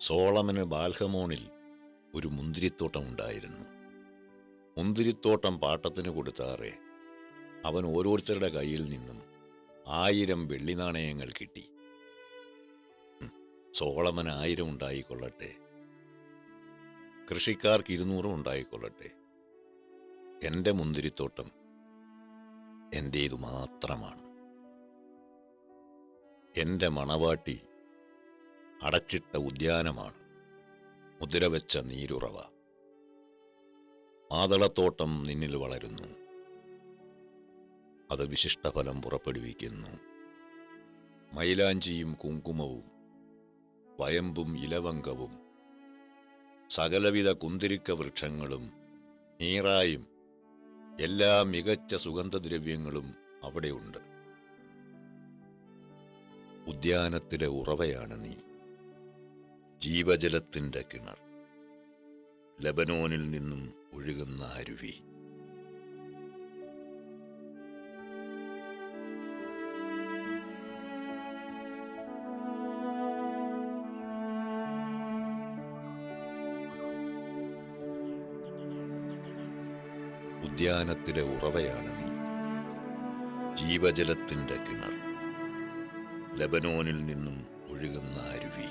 സോളമന് ബാൽഹമോണിൽ ഒരു മുന്തിരിത്തോട്ടം ഉണ്ടായിരുന്നു. മുന്തിരിത്തോട്ടം പാട്ടത്തിന് കൊടുത്താറെ അവൻ ഓരോരുത്തരുടെ കയ്യിൽ നിന്നും 1000 വെള്ളിനാണയങ്ങൾ കിട്ടി. സോളമൻ 1000 ഉണ്ടായിക്കൊള്ളട്ടെ, കൃഷിക്കാർക്ക് 200 ഉണ്ടായിക്കൊള്ളട്ടെ, എൻ്റെ മുന്തിരിത്തോട്ടം എൻ്റേതു മാത്രമാണ്. എൻ്റെ മണവാട്ടി അടച്ചിട്ട ഉദ്യാനമാണ്, മുദ്രവെച്ച നീരുറവ. മാതളത്തോട്ടം നിന്നിൽ വളരുന്നു, അത് വിശിഷ്ടഫലം പുറപ്പെടുവിക്കുന്നു. മൈലാഞ്ചിയും കുങ്കുമവും വയമ്പും ഇലവങ്കവും സകലവിധ കുന്തിരിക്ക വൃക്ഷങ്ങളും നീറായും എല്ലാ മികച്ച സുഗന്ധദ്രവ്യങ്ങളും അവിടെയുണ്ട്. ഉദ്യാനത്തിലെ ഉറവയാണ് നീ, ജീവജലത്തിൻ്റെ കിണർ, ലബനോനിൽ നിന്നും ഒഴുകുന്ന അരുവി. ഉദ്യാനത്തിലെ ഉറവയാണ് നീ, ജീവജലത്തിൻ്റെ കിണർ, ലബനോനിൽ നിന്നും ഒഴുകുന്ന അരുവി.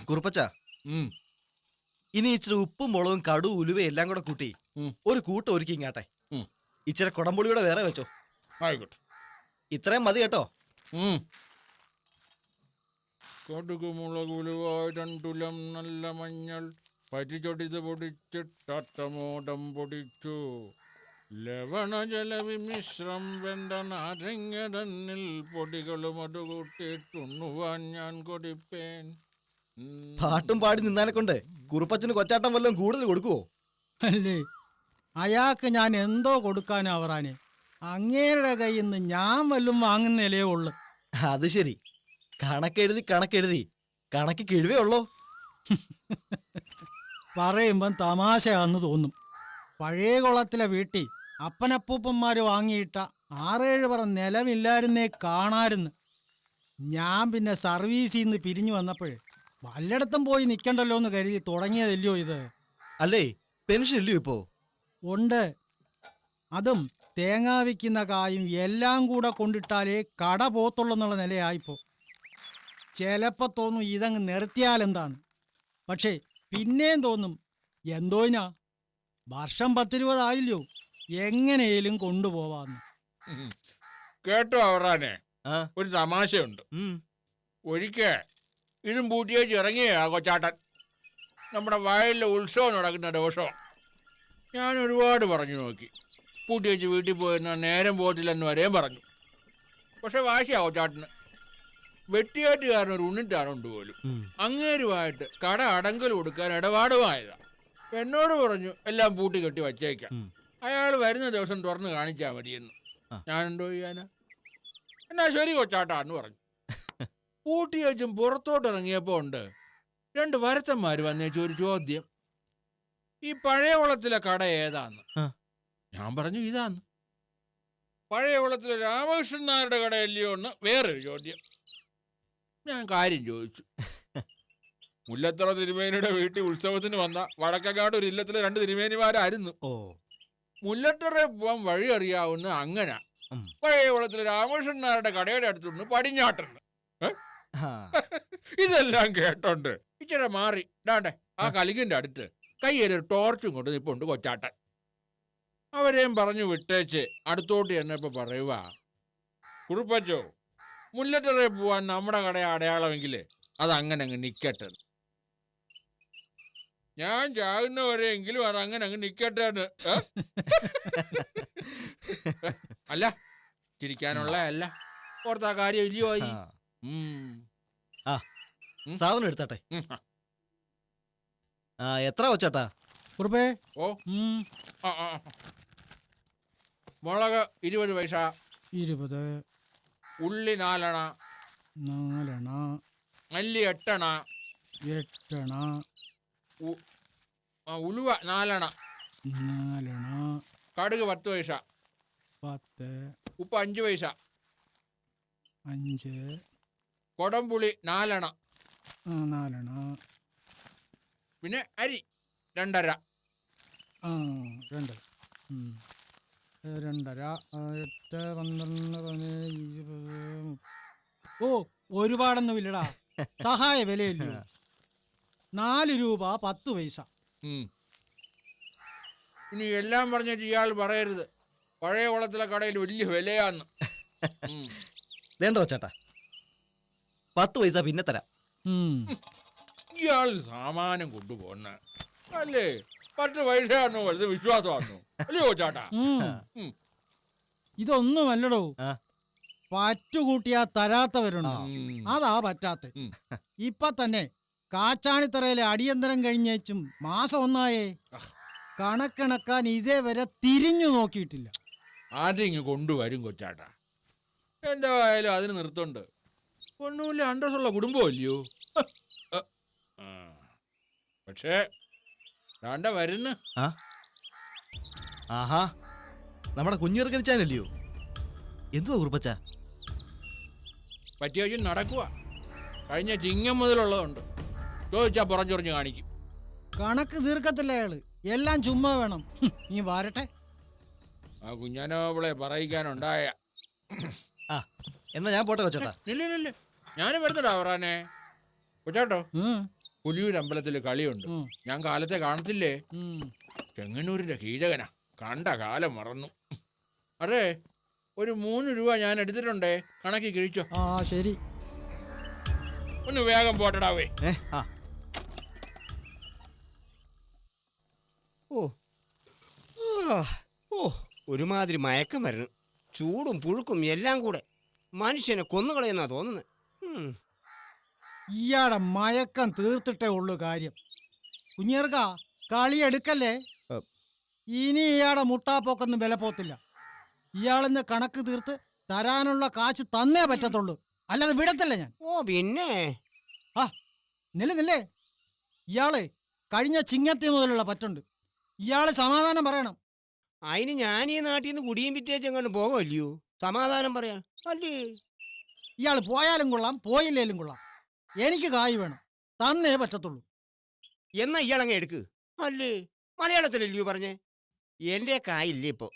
കുറുപ്പച്ച, ഇനി ഇച്ചിരി ഉപ്പും മുളകും കടുവും ഉലുവയും എല്ലാം കൂടെ കൂട്ടി ഒരു കൂട്ടം ഒരുക്കി ഇങ്ങാട്ടെ. ഇച്ചിരി കുടംപുളിയുടെ വേറെ വെച്ചോ. ആയിക്കോട്ടെ, ഇത്രയും മതി കേട്ടോ. കടുക് മുളക് ഉലുവ 2 തുലം നല്ല മഞ്ഞൾ പറ്റിച്ചൊടിച്ച് പൊടിച്ചിട്ടമോടം പൊടിച്ചു ലവണജല വിമിശ്രം വെണ്ട നാരങ്ങ തന്നിൽ പൊടികളും അത് കൂട്ടിയിട്ടുണ്ണുവാൻ ഞാൻ കൊതിപ്പേൻ. പാട്ടും പാടി നിന്നാനെ കൊണ്ട് കുറുപ്പച്ചന് കൊച്ചാട്ടം വല്ലതും കൂടുതൽ കൊടുക്കുവോ? അല്ലേ, അയാൾക്ക് ഞാൻ എന്തോ കൊടുക്കാനാ അവറാനെ? അങ്ങേരുടെ കയ്യിൽ നിന്ന് ഞാൻ വല്ലതും വാങ്ങുന്നില്ലേ ഉള്ളു. അത് ശരി, കണക്കെഴുതി കണക്ക് കിഴുവേ ഉള്ളോ? പറയുമ്പം തമാശയാന്ന് തോന്നും. പഴയ കുളത്തിലെ വീട്ടിൽ അപ്പനപ്പൂപ്പന്മാർ വാങ്ങിയിട്ട 6-7 പറ നിലമില്ലായിരുന്നേ കാണായിരുന്നു. ഞാൻ പിന്നെ സർവീസിൽ നിന്ന് പിരിഞ്ഞു വന്നപ്പോഴേ വല്ലയിടത്തും പോയി നിൽക്കണ്ടല്ലോ എന്ന് കരുതി തുടങ്ങിയതല്ലയോ ഇത്. അല്ലേ, പെൻഷൻ ഇല്ലയോ ഇപ്പോ? ഉണ്ട്. അതും തേങ്ങ വിൽക്കുന്ന കായും എല്ലാം കൂടെ കൊണ്ടിട്ടാലേ കട പോത്തുള്ളൂ എന്നുള്ള നിലയായിപ്പോ. ചിലപ്പോൾ തോന്നും ഇതങ്ങ് നിർത്തിയാലെന്താണ്. പക്ഷേ പിന്നെയും തോന്നും എന്തോനാ, വർഷം 10-20 ആയില്ലോ, എങ്ങനെയും കൊണ്ടുപോവാന്ന്. കേട്ടോ അവറാനെ, ഒരു തമാശയുണ്ട്. ഒരിക്കൽ ഇതും പൂട്ടിയേച്ച് ഇറങ്ങിയാ കൊച്ചാട്ടൻ. നമ്മുടെ വയലിലെ ഉത്സവം നടക്കുന്ന ദിവസം ഞാൻ ഒരുപാട് പറഞ്ഞു നോക്കി. പൂട്ടിയേച്ച് വീട്ടിൽ പോയിരുന്ന നേരം പോട്ടില്ലെന്ന് വരെയും പറഞ്ഞു. പക്ഷെ വാശിയാ കൊച്ചാട്ടന്. വെട്ടിയാറ്റുകാരൻ ഒരു ഉണ്ണിത്താറുണ്ട് പോലും. അങ്ങേരുമായിട്ട് കട അടങ്കൽ കൊടുക്കാൻ ഇടപാടുമായതാ. എന്നോട് പറഞ്ഞു എല്ലാം പൂട്ടി കെട്ടി വച്ചേക്കാം, അയാൾ വരുന്ന ദിവസം തുറന്ന് കാണിച്ചാൽ മതിയെന്ന്. ഞാനെന്തോ ചെയ്യാനാ? എന്നാ ശരി കൊച്ചാട്ടാന്ന് പറഞ്ഞു. പൂട്ടി വെച്ചും പുറത്തോട്ട് ഇറങ്ങിയപ്പോൾ ഉണ്ട് 2 വരത്തന്മാർ വന്നേച്ചു ഒരു ചോദ്യം, ഈ പഴയ കുളത്തിലെ കട ഏതാന്ന്. ഞാൻ പറഞ്ഞു ഇതാന്ന്. പഴയ കുളത്തിലെ രാമകൃഷ്ണൻ നായരുടെ കടയല്ലയോ എന്ന് വേറൊരു ചോദ്യം. ഞാൻ കാര്യം ചോദിച്ചു. മുല്ലത്തറ തിരുമേനിയുടെ വീട്ടിൽ ഉത്സവത്തിന് വന്ന വടക്കക്കാട് ഒരു ഇല്ലത്തിലെ 2 തിരുമേനിമാരായിരുന്നു. മുല്ലത്തറ പോവാൻ വഴി അറിയാവുന്ന അങ്ങനെ പഴയ കുളത്തിലെ രാമകൃഷ്ണൻ നായരുടെ കടയുടെ അടുത്തുനിന്ന് പടിഞ്ഞാട്ടുണ്ട്. ഇതെല്ലാം കേട്ടോണ്ട് ഇച്ചിരി മാറി ഇടാണ്ടേ ആ കലികിന്റെ അടുത്ത് കയ്യൊരു ടോർച്ചും കൊണ്ട് നിപ്പുണ്ട് കൊച്ചാട്ടൻ. അവരെയും പറഞ്ഞു വിട്ടേച്ച് അടുത്തോട്ട് ചെന്നപ്പോ പറയുക, കുറുപ്പച്ചോ, മുല്ലറ്ററെ പോവാൻ നമ്മുടെ കട അടയാളമെങ്കിൽ അതങ്ങനെ അങ്ങ് നിക്കട്ടെ. ഞാൻ ചാകുന്നവരെയെങ്കിലും അതങ്ങനെ അങ്ങ് നിക്കട്ടെ. അല്ല, ചിരിക്കാനുള്ള അല്ല, ഓർത്താ കാര്യം ഇല്ലയോ? സാധനം എടുത്തട്ടെ. എത്ര കൊച്ചാട്ടാ? കുറുപ്പേ, ഓ, മുളക് 20 പൈസ, 20, ഉള്ളി 4 അണ, നാലെണ്ണ, മല്ലി 8 അണ, 8 ഉലുവ 4 അണ, 4 കടുക് 10 പൈസ, 10 ഉപ്പ് 5 പൈസ, 5 കൊടംപുളി 4 അണ, 4 പിന്നെ അരി 2.5. 2 2.5 8 12 17 20. ഓ ഒരുപാടൊന്നും ഇല്ലടാ, സഹായ വിലയില്ലയോ. 4 രൂപ 10 പൈസ. ഇനി എല്ലാം പറഞ്ഞിട്ട് ഇയാൾ പറയരുത് പഴയ കുളത്തിലെ കടയിൽ വലിയ വിലയാന്ന്. വേണ്ടോ ചേട്ടാ, 10 പൈസ പിന്നെ തരാം. ഇയാൾ സാമാനം കൊണ്ടുപോകുന്ന അല്ലേ? 10 പൈസയാണോ വലുത് വിശ്വാസമാണോ? അല്ലയോ ചേട്ടാ? ഇതൊന്നുമല്ലടോ, ആ. പറ്റുകൂട്ടിയാ തരാത്തവരുണ്ട്, അതാ പറ്റാത്ത. ഇപ്പൊ തന്നെ കാച്ചാണിത്തറയിലെ അടിയന്തരം കഴിഞ്ഞേച്ചും മാസം 1 കണക്കിണക്കാൻ ഇതേവരെ തിരിഞ്ഞു നോക്കിയിട്ടില്ല. ആദ്യം ഇങ്ങ് കൊണ്ടുവരും കൊച്ചാട്ടാ. എന്തായാലും അതിന് നിർത്തുണ്ട്. ഒന്നുമില്ല, അന്തസ്സുള്ള കുടുംബമല്ലയോ. പക്ഷേ വേണ്ട വരുന്ന ആഹാ, നമ്മുടെ കുഞ്ഞിറക്കനിച്ചാനല്ലയോ? എന്തുവാ കുറുപ്പച്ച? പറ്റിയ വെച്ച് നടക്കുക. കഴിഞ്ഞ ചിങ്ങം മുതലുള്ളതുണ്ട്. ചോദിച്ചാ പുറഞ്ചൊറിഞ്ഞ് കാണിക്കും. കണക്ക് തീർക്കത്തില്ല അയാള്, എല്ലാം ചുമ്മാ വേണം. നീ വാരട്ടെ. ആ കുഞ്ഞാനോളെ പറയിക്കാനുണ്ടായ. എന്നാ ഞാൻ പോട്ടെ കൊച്ചേട്ടാ. ഇല്ല, ഞാനും വരുന്നടാ അവറാനെ. കൊച്ചാട്ടോ, പുലിയൂരമ്പലത്തിൽ കളിയുണ്ട്. ഞാൻ കാലത്തെ കാണത്തില്ലേ? ചെങ്ങന്നൂരിന്റെ കീഴകനാ. കണ്ട കാലം മറന്നു. അതെ, ഒരു 3 രൂപ ഞാൻ എടുത്തിട്ടുണ്ടേ, കണക്കി കിഴിച്ചോ. ആ ശരി. ഒന്ന് വേഗം പോട്ടടാവേ. ഒരുമാതിരി മയക്കം വരണം. ചൂടും പുഴുക്കും എല്ലാം കൂടെ മനുഷ്യനെ കൊന്നുകളയെന്നാ തോന്നുന്നത്. ഇയാടെ മയക്കം തീർത്തിട്ടേ ഉള്ളു കാര്യം. കുഞ്ഞേർക്ക കളി എടുക്കല്ലേ. ഇനി ഇയാടെ മുട്ടാപ്പോക്കൊന്നും വില പോത്തില്ല. ഇയാളിന്ന് കണക്ക് തീർത്ത് തരാനുള്ള കാശ് തന്നേ പറ്റത്തുള്ളൂ, അല്ലാതെ വിടത്തില്ല ഞാൻ. ഓ പിന്നെ നില്ലേ, ഇയാള് കഴിഞ്ഞ ചിങ്ങത്തി മുതലുള്ള പറ്റുണ്ട്. ഇയാള് സമാധാനം പറയണം. അതിന് ഞാൻ ഈ നാട്ടിൽ നിന്ന് കുടിയും വിറ്റേച്ചെങ്ങാണ്ട് പോകല്ലയോ സമാധാനം പറയാൻ അല്ലേ? ഇയാൾ പോയാലും കൊള്ളാം, പോയില്ലേലും കൊള്ളാം, എനിക്ക് കായ് വേണം, തന്നേ പറ്റത്തുള്ളൂ. എന്നാ ഇയാളങ്ങ് എടുക്ക് അല്ലേ? മലയാളത്തിലല്ലയോ പറഞ്ഞേ? എന്റെ കായില്ലേ ഇപ്പൊ.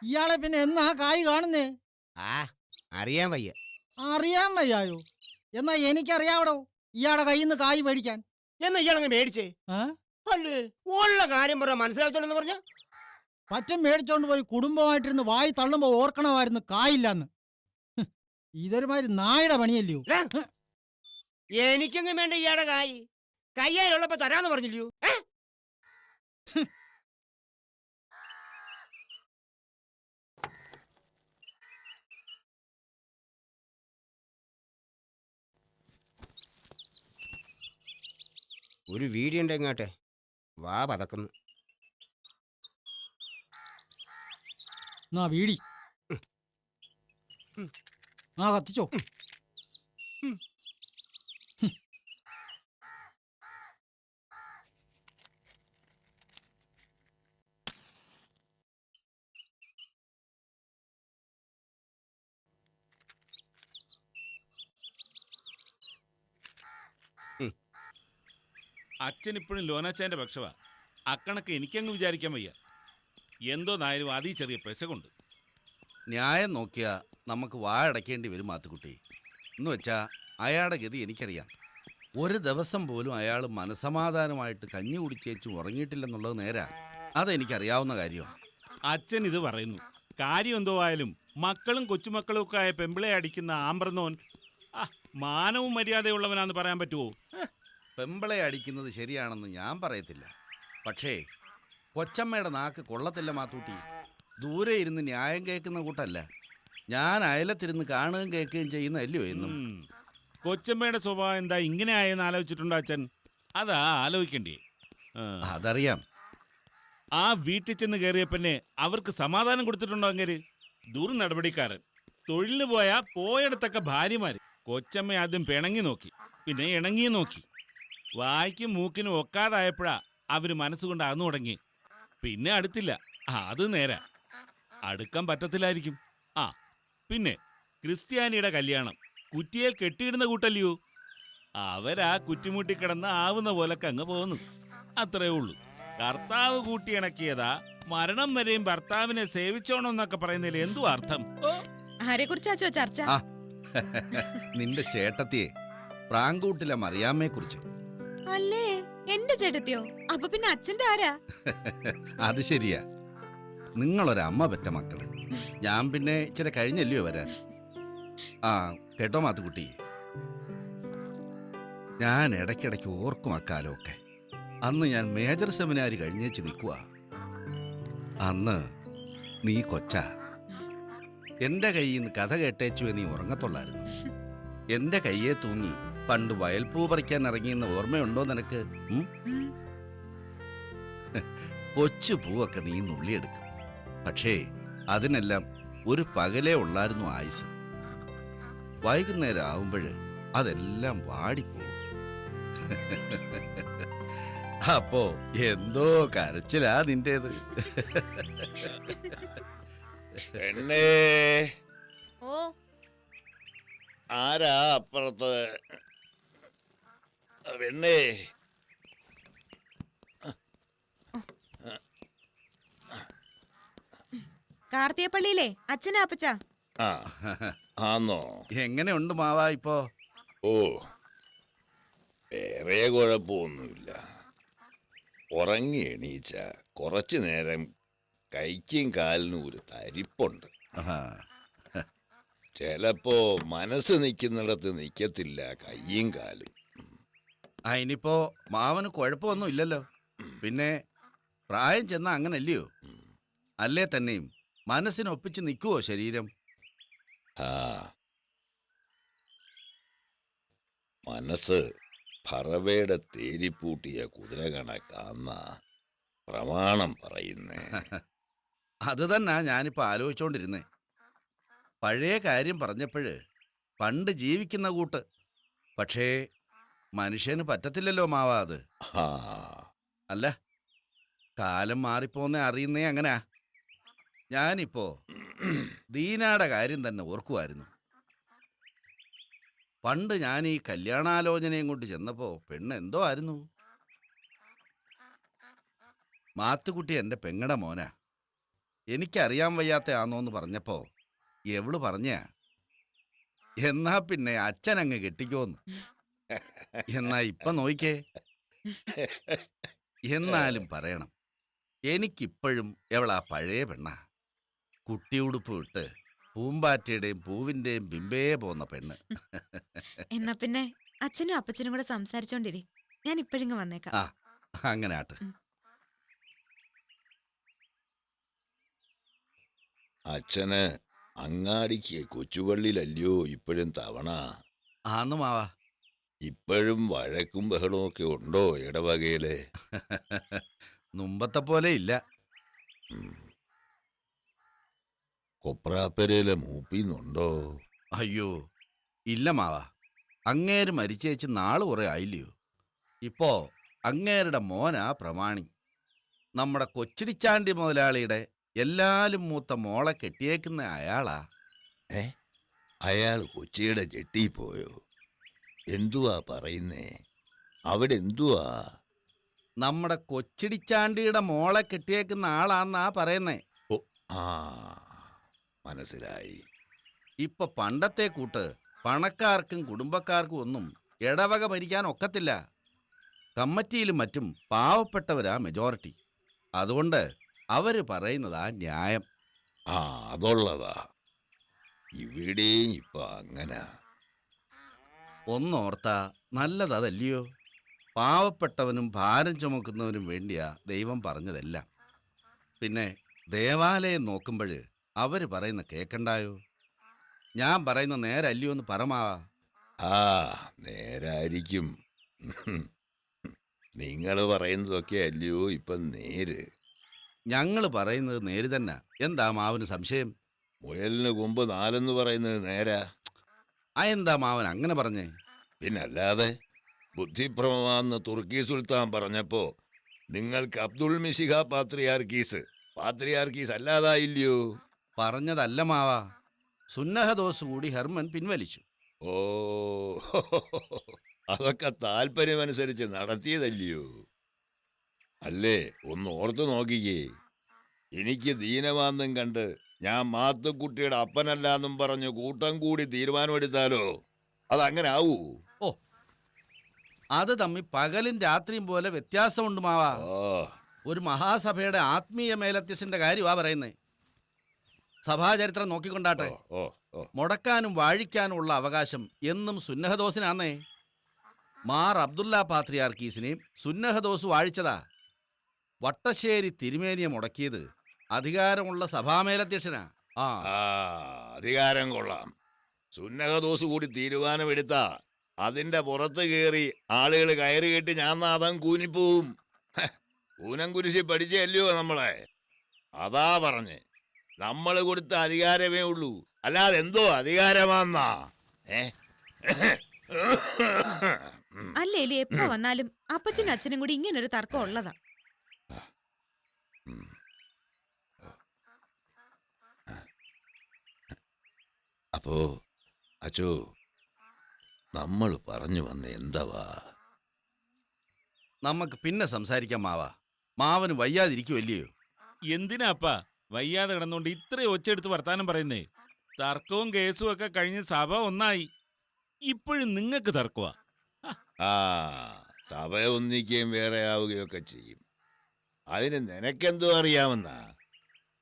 ഇയാളെ പിന്നെ എന്നാ കായ് കാണുന്നേ? അറിയാൻ വയ്യ. അറിയാൻ വയ്യായോ? എന്നാ എനിക്കറിയാവടോ ഇയാളുടെ കയ്യിൽ നിന്ന് കായ് മേടിക്കാൻ. എന്നാ ഇയാളങ്ങ് മേടിച്ചേ അല്ലേ? ഉള്ള കാര്യം പറയാൻ മനസ്സിലാകത്തോളെന്ന് പറഞ്ഞ പറ്റം മേടിച്ചോണ്ട് പോയി കുടുംബമായിട്ടിരുന്ന് വായി തള്ളുമ്പോ ഓർക്കണമായിരുന്നു കായില്ലാന്ന്. ഇതൊരുമാതിരി നായുടെ പണിയല്ലയോ? എനിക്കങ്ങ് വേണ്ട ഇയാളുടെ കായ്. കയ്യാലുള്ളപ്പോ തരാന്ന് പറഞ്ഞില്ലയോ? ഒരു വീടിയുണ്ട് എങ്ങാട്ടെ, വാ പതക്കുന്നു. വീടി കത്തിച്ചോ. അച്ഛനിപ്പോഴും ലോനാച്ചാൻ്റെ പക്ഷവാ. അക്കണക്ക് എനിക്കങ്ങ് വിചാരിക്കാൻ വയ്യ. എന്തോന്നായാലും അതീ ചെറിയ പെശകുണ്ട്. ന്യായം നോക്കിയാൽ നമുക്ക് വായടക്കേണ്ടി വരും മാത്തുക്കുട്ടി. എന്ന് വെച്ചാൽ അയാളുടെ ഗതി എനിക്കറിയാം. ഒരു ദിവസം പോലും അയാൾ മനസമാധാനമായിട്ട് കഞ്ഞി കുടിച്ചേച്ചും ഉറങ്ങിയിട്ടില്ലെന്നുള്ളത് നേരാ. അതെനിക്കറിയാവുന്ന കാര്യമാണ്. അച്ഛൻ ഇത് പറയുന്നു. കാര്യം എന്തോ ആയാലും മക്കളും കൊച്ചുമക്കളും ഒക്കെ ആയ പെമ്പിളെ അടിക്കുന്ന ആമ്പ്രന്നോൻ മാനവും മര്യാദയുള്ളവനാന്ന് പറയാൻ പറ്റുമോ? പെമ്പിളെ അടിക്കുന്നത് ശരിയാണെന്ന് ഞാൻ പറയത്തില്ല. പക്ഷേ കൊച്ചമ്മയുടെ നാക്ക് കൊള്ളത്തില്ല മാത്തൂട്ടി. ദൂരെ ഇരുന്ന് ന്യായം കേൾക്കുന്ന കൂട്ടല്ല. ഞാൻ അയലത്തിരുന്ന് കാണുകയും കേൾക്കുകയും ചെയ്യുന്നതല്ലയോ എന്നും. കൊച്ചമ്മയുടെ സ്വഭാവം എന്താ ഇങ്ങനെ ആയെന്ന് ആലോചിച്ചിട്ടുണ്ടോ അച്ഛൻ? അതാ ആലോചിക്കണ്ടേ. അതറിയാം. ആ വീട്ടിൽ ചെന്ന് കയറിയപ്പന്നെ അവർക്ക് സമാധാനം കൊടുത്തിട്ടുണ്ടോ? അങ്ങേര് ദുർനടപടിക്കാരൻ. തൊഴിലിന് പോയാ പോയടത്തൊക്കെ ഭാര്യമാര്. കൊച്ചമ്മ ആദ്യം പിണങ്ങി നോക്കി, പിന്നെ ഇണങ്ങിയും നോക്കി. വായിക്കും മൂക്കിനും ഒക്കാതായപ്പോഴാ അവര് മനസ്സുകൊണ്ട് അകന്നു തുടങ്ങി. പിന്നെ അടുത്തില്ല, അത് നേരാ. അടുക്കാൻ പറ്റത്തില്ലായിരിക്കും. ആ പിന്നെ ക്രിസ്ത്യാനിയുടെ കല്യാണം കുറ്റിയേൽ കെട്ടിയിടുന്ന കൂട്ടല്ലയോ. അവരാ കുറ്റിമുട്ടി കിടന്ന് ആവുന്ന പോലൊക്കെ അങ്ങ് പോന്നു. അത്രേ ഉള്ളൂ. കർത്താവ് കൂട്ടിയിണക്കിയതാ. മരണം വരെയും ഭർത്താവിനെ സേവിച്ചോണമെന്നൊക്കെ പറയുന്നതിൽ എന്തു അർത്ഥം? ആരെ കുറിച്ചാച്ചോ ചർച്ച? ആ നിന്റെ ചേട്ടത്തിയെ പ്രാങ്കൂട്ടിലെ മറിയാമ്മയെ കുറിച്ച്. അല്ലേ, എന്റെ ചേട്ടത്തിയോ? അപ്പൊ പിന്നെ അച്ഛന്റെ ആരാ? അത് ശരിയാ, നിങ്ങളൊരമ്മ പെറ്റ മക്കള്. ഞാൻ പിന്നെ ഇച്ചിരി കഴിഞ്ഞല്ലയോ വരാൻ. ആ കേട്ടോ മാത്തുക്കുട്ടി, ഞാൻ ഇടയ്ക്കിടയ്ക്ക് ഓർക്കും അക്കാലമൊക്കെ. അന്ന് ഞാൻ മേജർ സെമിനാരി കഴിഞ്ഞേച്ച് നിൽക്കുക. അന്ന് നീ കൊച്ചാ. എന്റെ കയ്യിൽ നിന്ന് കഥ കേട്ടേച്ചു നീ ഉറങ്ങത്തുള്ളായിരുന്നു. എന്റെ കയ്യെ തൂങ്ങി പണ്ട് വയൽപ്പൂ പറിക്കാൻ ഇറങ്ങിയെന്ന ഓർമ്മയുണ്ടോ നിനക്ക്? കൊച്ചു പൂവൊക്കെ നീ നുള്ളിയെടുക്കും. പക്ഷേ അതിനെല്ലാം ഒരു പകലേ ഉള്ളായിരുന്നു ആയുസ്. വൈകുന്നേരം ആവുമ്പോഴ് അതെല്ലാം വാടിപ്പോവും. അപ്പോ എന്തോ കരച്ചിലാ നിന്റേത്. പെണ്ണേ, ഓ, ആരാ അപ്പുറത്ത്? പെണ്ണേ, കാർത്തികപ്പള്ളിയിലെ അച്ഛനാ അപ്പച്ച. ആ ആന്നോ? എങ്ങനെയുണ്ട് മാവാ ഇപ്പോ? ഓ, വേറെ കുഴപ്പമൊന്നുമില്ല. ഉറങ്ങി എണീച്ച കുറച്ചു നേരം കൈക്കും കാലിനും ഒരു തരിപ്പുണ്ട്. ആഹാ. ചിലപ്പോ മനസ്സ് നിൽക്കുന്നിടത്ത് നിൽക്കത്തില്ല കയ്യും കാലും. ഇനിയിപ്പോ മാവന് കുഴപ്പമൊന്നും ഇല്ലല്ലോ. പിന്നെ പ്രായം ചെന്ന അങ്ങനല്ലയോ? അല്ലേ തന്നെയും മനസ്സിനൊപ്പിച്ച് നിൽക്കുവോ ശരീരം? ആ, മനസ്സ് ഫറവയുടെ തേരിപ്പൂട്ടിയ കുതിര കണക്കാന്ന പ്രമാണം പറയുന്നേ. അത് തന്നെ ഞാനിപ്പോൾ ആലോചിച്ചോണ്ടിരുന്നേ. പഴയ കാര്യം പറഞ്ഞപ്പോഴ് പണ്ട് ജീവിക്കുന്ന കൂട്ട്. പക്ഷേ മനുഷ്യന് പറ്റത്തില്ലല്ലോ മാവാ അത്. ആ, അല്ല, കാലം മാറിപ്പോന്നെ അറിയുന്നേ അങ്ങനാ. ഞാനിപ്പോ ദീനയുടെ കാര്യം തന്നെ ഓർക്കുമായിരുന്നു. പണ്ട് ഞാൻ ഈ കല്യാണാലോചനയും കൊണ്ട് ചെന്നപ്പോ പെണ്ണ് എന്തോ ആയിരുന്നു. മാത്തുക്കുട്ടി എൻ്റെ പെങ്ങടെ മോനാ. എനിക്കറിയാൻ വയ്യാത്ത ആന്നോന്ന് പറഞ്ഞപ്പോ എവള് പറഞ്ഞ എന്നാ പിന്നെ അച്ഛനങ്ങ് കെട്ടിക്കോന്ന്. എന്നാ ഇപ്പൊ നോയിക്കേ. എന്നാലും പറയണം, എനിക്കിപ്പോഴും എവളാ പഴയ പെണ്ണാ. കുട്ടിയുടുപ്പ് ഇട്ട് പൂമ്പാറ്റയുടെയും പൂവിന്റെയും ബിംബേ പോന്ന പെണ്ണ്. എന്നാ പിന്നെ അച്ഛനും അപ്പച്ചനും കൂടെ സംസാരിച്ചോണ്ടിരി. ഞാൻ ഇപ്പോഴിങ്ങ് വന്നേക്കാം. ആ അങ്ങനെ ആട്ട്. അച്ഛന് അങ്ങാടിക്ക് കൊച്ചുപള്ളിയിലല്ലയോ ഇപ്പോഴും തവണ? ആന്ന് മാവാ. ഇപ്പോഴും വഴക്കും ബഹളവും ഒക്കെ ഉണ്ടോ ഇടവകയില്? മുമ്പത്തെ പോലെ ഇല്ല. കൊപ്രാപ്പരയിലെ മൂപ്പിന്നുണ്ടോ? അയ്യോ ഇല്ല മാവാ. അങ്ങേര് മരിച്ചേച്ച് നാള് കുറെ ആയില്ലയോ. ഇപ്പോ അങ്ങേരുടെ മോനാ പ്രമാണി. നമ്മുടെ കൊച്ചിടിച്ചാണ്ടി മുതലാളിയുടെ എല്ലാലും മൂത്ത മോളെ കെട്ടിയേക്കുന്ന അയാളാ. അയാൾ കൊച്ചിയുടെ ജെട്ടി പോയോ? എന്തുവാ പറയുന്നേ? അവിടെ എന്തുവാ? നമ്മുടെ കൊച്ചിടിച്ചാണ്ടിയുടെ മോളെ കെട്ടിയേക്കുന്ന ആളാന്നാ പറയുന്നേ. ഓ, ആ മനസ്സിലായി. ഇപ്പൊ പണ്ടത്തെ കൂട്ട് പണക്കാർക്കും കുടുംബക്കാർക്കും ഒന്നും ഇടവക ഭരിക്കാൻ ഒക്കത്തില്ല. കമ്മിറ്റിയിലും മറ്റും പാവപ്പെട്ടവരാ മെജോറിറ്റി. അതുകൊണ്ട് അവര് പറയുന്നതാ ന്യായം. ആ, അതുള്ളതാ. ഇവിടെയും ഇപ്പൊ അങ്ങനെ. ഒന്നോർത്താ നല്ലതല്ലയോ? പാവപ്പെട്ടവനും ഭാരം ചുമക്കുന്നവനും വേണ്ടിയാ ദൈവം പറഞ്ഞതെല്ലാം. പിന്നെ ദേവാലയം നോക്കുമ്പോൾ അവര് പറയുന്ന കേക്കണ്ടായോ? ഞാൻ പറയുന്ന നേരല്ലയോ എന്ന് പറമാവാ. ആ, നേരായിരിക്കും. നിങ്ങൾ പറയുന്നതൊക്കെ അല്ലയോ ഇപ്പം നേര്. ഞങ്ങൾ പറയുന്നത് നേര് തന്നെ. എന്താ മാവന് സംശയം? മുയലിന് കൊമ്പ് 4 പറയുന്നത് നേരാ. എന്താ മാവൻ അങ്ങനെ പറഞ്ഞേ? പിന്നല്ലാതെ ബുദ്ധിഭ്രമമാന്ന് തുർക്കി സുൽത്താൻ പറഞ്ഞപ്പോ നിങ്ങൾക്ക് അബ്ദുൾ മിശിഹ പാത്രിയാർക്കീസ് അല്ലാതായില്ലയോ? പറഞ്ഞതല്ല മാവാ, സുന്നഹദോസ് കൂടി ഹെർമൻ പിൻവലിച്ചു. ഓ അതൊക്കെ താല്പര്യമനുസരിച്ച് നടത്തിയതല്ലയോ? അല്ലേ, ഒന്ന് ഓർത്തു നോക്കിക്കേ. എനിക്ക് ദീനമാന്നും കണ്ട് ഞാൻ മാത്തുക്കുട്ടിയുടെ അപ്പനല്ലാന്നും പറഞ്ഞ് കൂട്ടം കൂടി തീരുമാനമെടുത്താലോ? അതങ്ങനെ ആവൂ? ഓ, അത് തമ്മിൽ പകലും രാത്രിയും പോലെ വ്യത്യാസമുണ്ട് മാവാ. ഓ ഒരു മഹാസഭയുടെ ആത്മീയ മേലധ്യക്ഷന്റെ കാര്യമാ പറയുന്നേ. സഭാചരിത്രം നോക്കിക്കൊണ്ടാട്ടെ. ഓ ഓ മുടക്കാനും വാഴിക്കാനും ഉള്ള അവകാശം എന്നും സുന്നഹദോസിനാന്നേ. മാർ അബ്ദുല്ല പാത്രിയാർക്കീസിനെയും സുന്നഹദോസ് വാഴിച്ചതാ. വട്ടശ്ശേരി തിരുമേനിയെ മുടക്കിയത് അധികാരമുള്ള സഭാമേലധ്യക്ഷനാ. ആ ആ അധികാരം കൊള്ളാം. സുന്നഹദോസ് കൂടി തീരുമാനമെടുത്താ അതിന്റെ പുറത്ത് കയറി ആളുകൾ കയറി കെട്ടി ഞാൻ നാദം കൂനിപ്പോവും. കൂനം കുരിശി പഠിച്ചല്ലയോ നമ്മളെ? അതാ പറഞ്ഞ് നമ്മൾ കൊടുത്ത അധികാരമേ ഉള്ളൂ, അല്ലാതെ എന്തോ അധികാരമാന്നാ? അല്ലേലും എപ്പോ വന്നാലും അപ്പച്ചനും അച്ഛനും കൂടി ഇങ്ങനൊരു തർക്കം ഉള്ളതാ. അപ്പോ അച്ചോ, നമ്മൾ പറഞ്ഞു വന്ന എന്താവാ? നമുക്ക് പിന്നെ സംസാരിക്കാം മാവാ. മാവന് വയ്യാതിരിക്കുമല്ലയോ? എന്തിനാപ്പാ വയ്യാതെ കിടന്നുകൊണ്ട് ഇത്രയും ഒച്ചെടുത്ത് വർത്താനം പറയുന്നേ? തർക്കവും കേസും ഒക്കെ കഴിഞ്ഞ് സഭ ഒന്നായി. ഇപ്പോഴും നിങ്ങൾക്ക് തർക്കമാ? ആ സഭ ഒന്നിക്കുകയും വേറെ ആവുകയൊക്കെ ചെയ്യും. അതിന് നിനക്കെന്തോ അറിയാമെന്നാ?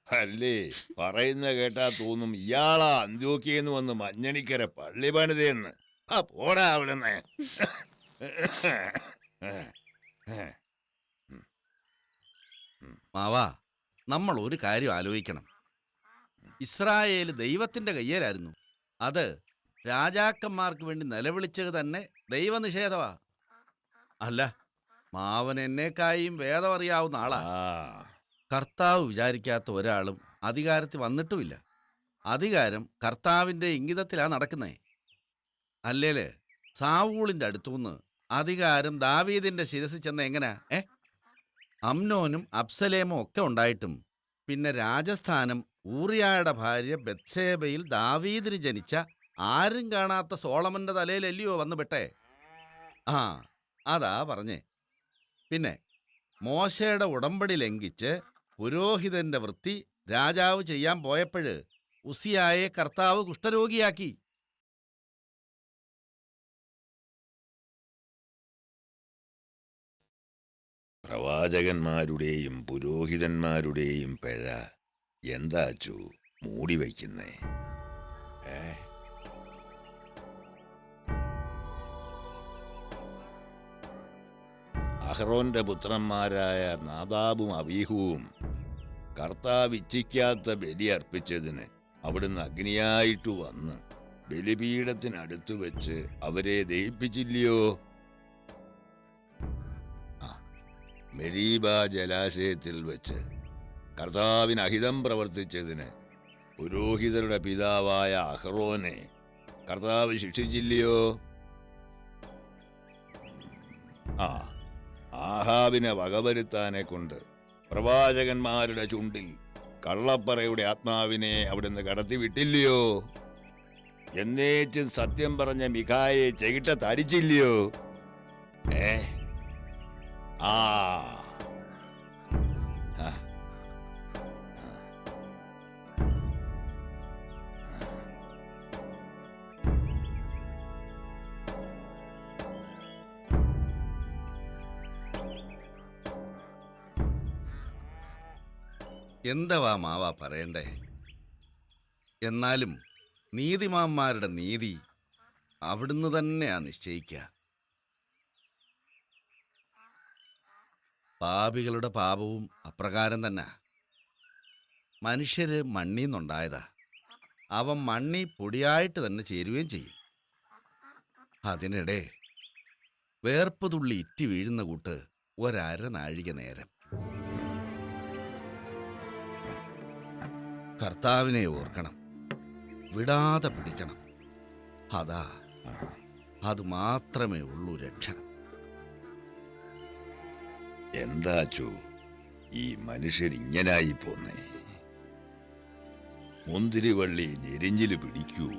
അല്ലേ, പറയുന്ന കേട്ടാ തോന്നും ഇയാളാ അന്ത്യോക്കിയെന്ന് വന്ന് മഞ്ഞണിക്കര പള്ളി പണിതയെന്ന്. ആ പോടാ അവിടുന്ന്. മാവാ, നമ്മൾ ഒരു കാര്യം ആലോചിക്കണം. ഇസ്രായേൽ ദൈവത്തിന്റെ കയ്യേലായിരുന്നു. അത് രാജാക്കന്മാർക്ക് വേണ്ടി നിലവിളിച്ചത് തന്നെ ദൈവനിഷേധമാ. അല്ല, മാവൻ എന്നേക്കായും വേദം അറിയാവുന്ന ആളാ. ആ കർത്താവ് വിചാരിക്കാത്ത ഒരാളും അധികാരത്തിൽ വന്നിട്ടുമില്ല. അധികാരം കർത്താവിന്റെ ഇംഗിതത്തിലാ നടക്കുന്നേ. അല്ലേല് സാവൂളിന്റെ അടുത്തുനിന്ന് അധികാരം ദാവീദിന്റെ ശിരസിൽ ചെന്ന എങ്ങനാ? അമ്നോനും അബ്സലേമും ഒക്കെ ഉണ്ടായിട്ടും പിന്നെ രാജസ്ഥാനം ഊറിയായുടെ ഭാര്യ ബത്ശേബയിൽ ദാവീദിന് ജനിച്ച ആരും കാണാത്ത സോളമന്റെ തലയിലല്ലയോ വന്നു പെട്ടേ? ആ അതാ പറഞ്ഞേ. പിന്നെ മോശയുടെ ഉടമ്പടി ലംഘിച്ച് പുരോഹിതന്റെ വൃത്തി രാജാവ് ചെയ്യാൻ പോയപ്പോഴ് ഉസിയായെ കർത്താവ് കുഷ്ഠരോഗിയാക്കി. പ്രവാചകന്മാരുടെയും പുരോഹിതന്മാരുടെയും പിഴ എന്താച്ചു മൂടി വയ്ക്കുന്നേ? അഹ്റോന്റെ പുത്രന്മാരായ നാദാബും അബീഹുവും കർത്താവ് ഇച്ഛിക്കാത്ത ബലി അർപ്പിച്ചതിന് അവിടുന്ന് അഗ്നിയായിട്ട് വന്ന് ബലിപീഠത്തിനടുത്ത് വെച്ച് അവരെ ദഹിപ്പിച്ചില്ലയോ? മെരീബ ജലാശയത്തിൽ വെച്ച് കർത്താവിന് അഹിതം പ്രവർത്തിച്ചതിന് പുരോഹിതരുടെ പിതാവായ അഹ്റോനെ കർത്താവ് ശിക്ഷിച്ചില്ലയോ? ആഹാബിനെ വകവരുത്താനെ കൊണ്ട് പ്രവാചകന്മാരുടെ ചുണ്ടിൽ കള്ളപ്പറയുടെ ആത്മാവിനെ അവിടുന്ന് കടത്തിവിട്ടില്ലയോ? എന്നേറ്റും സത്യം പറഞ്ഞ മിഖായെ ചെകിട്ട തടിച്ചില്ലയോ? ആ എന്തവാ മാവാ പറയണ്ടേ? എന്നാലും നീതിമാന്മാരുടെ നീതി അവിടുന്ന് തന്നെയാ നിശ്ചയിക്കുക. പാപികളുടെ പാപവും അപ്രകാരം തന്നെ. മനുഷ്യര് മണ്ണീന്നുണ്ടായതാ. അവൻ മണ്ണി പൊടിയായിട്ട് തന്നെ ചേരുകയും ചെയ്യും. അതിനിടെ വേർപ്പ് തുള്ളി ഇറ്റി വീഴുന്ന കൂട്ട് ഒരര നാഴിക നേരം കർത്താവിനെ ഓർക്കണം, വിടാതെ പിടിക്കണം. അത് മാത്രമേ ഉള്ളൂ രക്ഷ. എന്താച്ചു ഈ മനുഷ്യരിങ്ങനായി പോന്നേ? മുന്തിരിവള്ളി ഞെരിഞ്ഞില് പിടിക്കൂ,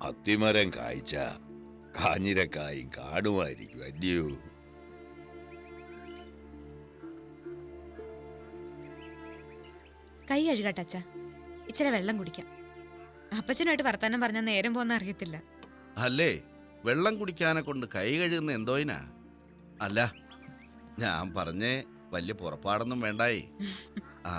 അത്തിമരം കായ്ച്ച കാഞ്ഞിരക്കായും കാടുമായിരിക്കും അല്ലയോ? കൈ കഴുകട്ടെ അച്ഛ, ഇച്ചിരി വെള്ളം കുടിക്കാം. അപ്പച്ചനായിട്ട് വർത്താനം പറഞ്ഞാൽ നേരം പോകുന്ന അറിയത്തില്ല. അല്ലേ, വെള്ളം കുടിക്കാനെ കൊണ്ട് കൈ കഴുകുന്ന എന്തോയിനാ? അല്ല, ഞാൻ പറഞ്ഞേ വലിയ പുറപ്പാടൊന്നും വേണ്ടായി. ആ